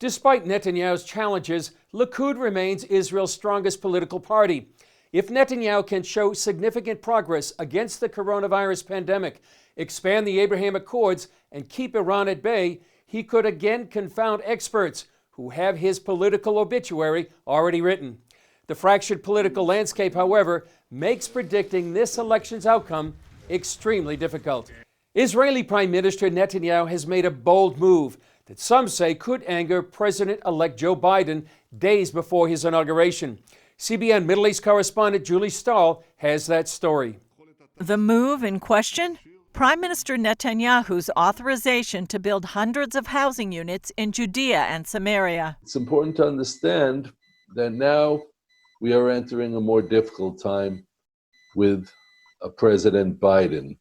Despite Netanyahu's challenges, Likud remains Israel's strongest political party. If Netanyahu can show significant progress against the coronavirus pandemic, expand the Abraham Accords, and keep Iran at bay, he could again confound experts who have his political obituary already written. The fractured political landscape, however, makes predicting this election's outcome extremely difficult. Israeli Prime Minister Netanyahu has made a bold move that some say could anger President-elect Joe Biden days before his inauguration. CBN Middle East correspondent Julie Stahl has that story. The move in question? Prime Minister Netanyahu's authorization to build hundreds of housing units in Judea and Samaria. It's important to understand that now we are entering a more difficult time with President Biden,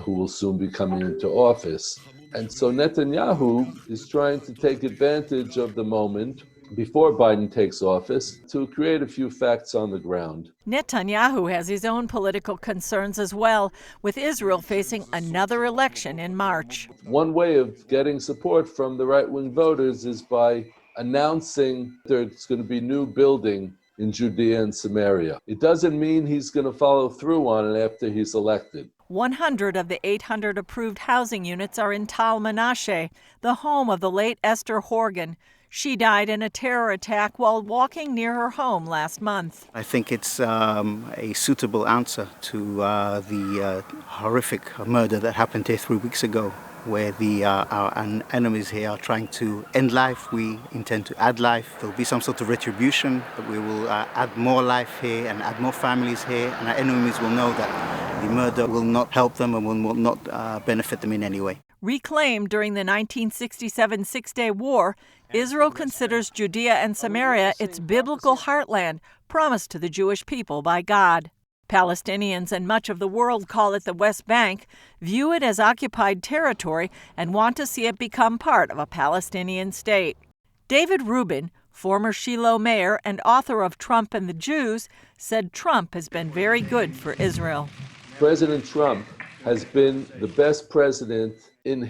who will soon be coming into office. And so Netanyahu is trying to take advantage of the moment before Biden takes office to create a few facts on the ground. Netanyahu has his own political concerns as well, with Israel facing another election in March. One way of getting support from the right-wing voters is by announcing there's going to be new building in Judea and Samaria. It doesn't mean he's going to follow through on it after he's elected. 100 of the 800 approved housing units are in Tal Menashe, the home of the late Esther Horgan. She died in a terror attack while walking near her home last month. I think it's a suitable answer to the horrific murder that happened here 3 weeks ago, where our enemies here are trying to end life. We intend to add life. There'll be some sort of retribution. We will add more life here and add more families here, and our enemies will know that the murder will not help them and will not benefit them in any way. Reclaimed during the 1967 Six-Day War, Israel considers Judea and Samaria its biblical heartland, promised to the Jewish people by God. Palestinians and much of the world call it the West Bank, view it as occupied territory, and want to see it become part of a Palestinian state. David Rubin, former Shiloh mayor and author of Trump and the Jews, said Trump has been very good for Israel. President Trump has been the best president in the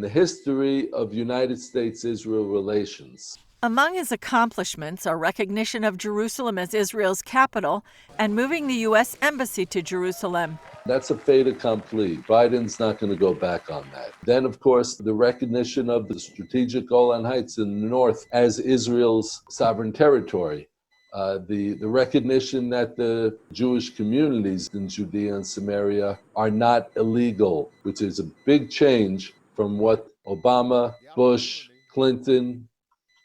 history of United States-Israel relations. Among his accomplishments are recognition of Jerusalem as Israel's capital and moving the U.S. Embassy to Jerusalem. That's a fait accompli. Biden's not going to go back on that. Then, of course, the recognition of the strategic Golan Heights in the north as Israel's sovereign territory. The recognition that the Jewish communities in Judea and Samaria are not illegal, which is a big change from what Obama, Bush, Clinton,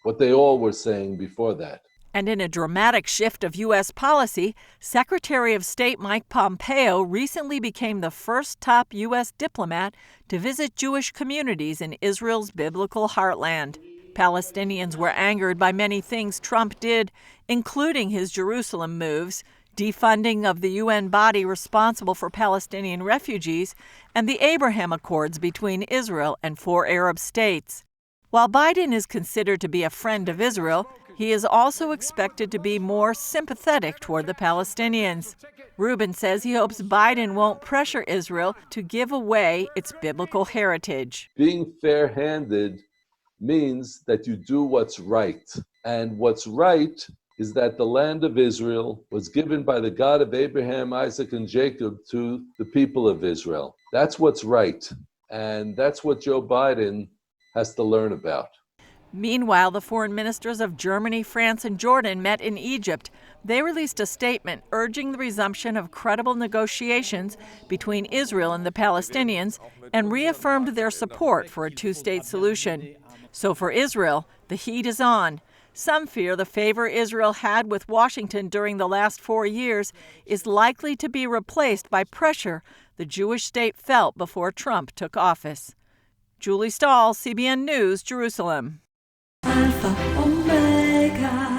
what they all were saying before that. And in a dramatic shift of U.S. policy, Secretary of State Mike Pompeo recently became the first top U.S. diplomat to visit Jewish communities in Israel's biblical heartland. Palestinians were angered by many things Trump did, including his Jerusalem moves, defunding of the UN body responsible for Palestinian refugees, and the Abraham Accords between Israel and 4 Arab states. While Biden is considered to be a friend of Israel, he is also expected to be more sympathetic toward the Palestinians. Rubin says he hopes Biden won't pressure Israel to give away its biblical heritage. Being fair-handed means that you do what's right. And what's right is that the land of Israel was given by the God of Abraham, Isaac, and Jacob to the people of Israel. That's what's right. And that's what Joe Biden has to learn about. Meanwhile, the foreign ministers of Germany, France, and Jordan met in Egypt. They released a statement urging the resumption of credible negotiations between Israel and the Palestinians and reaffirmed their support for a two-state solution. So for Israel, the heat is on. Some fear the favor Israel had with Washington during the last 4 years is likely to be replaced by pressure the Jewish state felt before Trump took office. Julie Stahl, CBN News, Jerusalem. Alpha, Omega.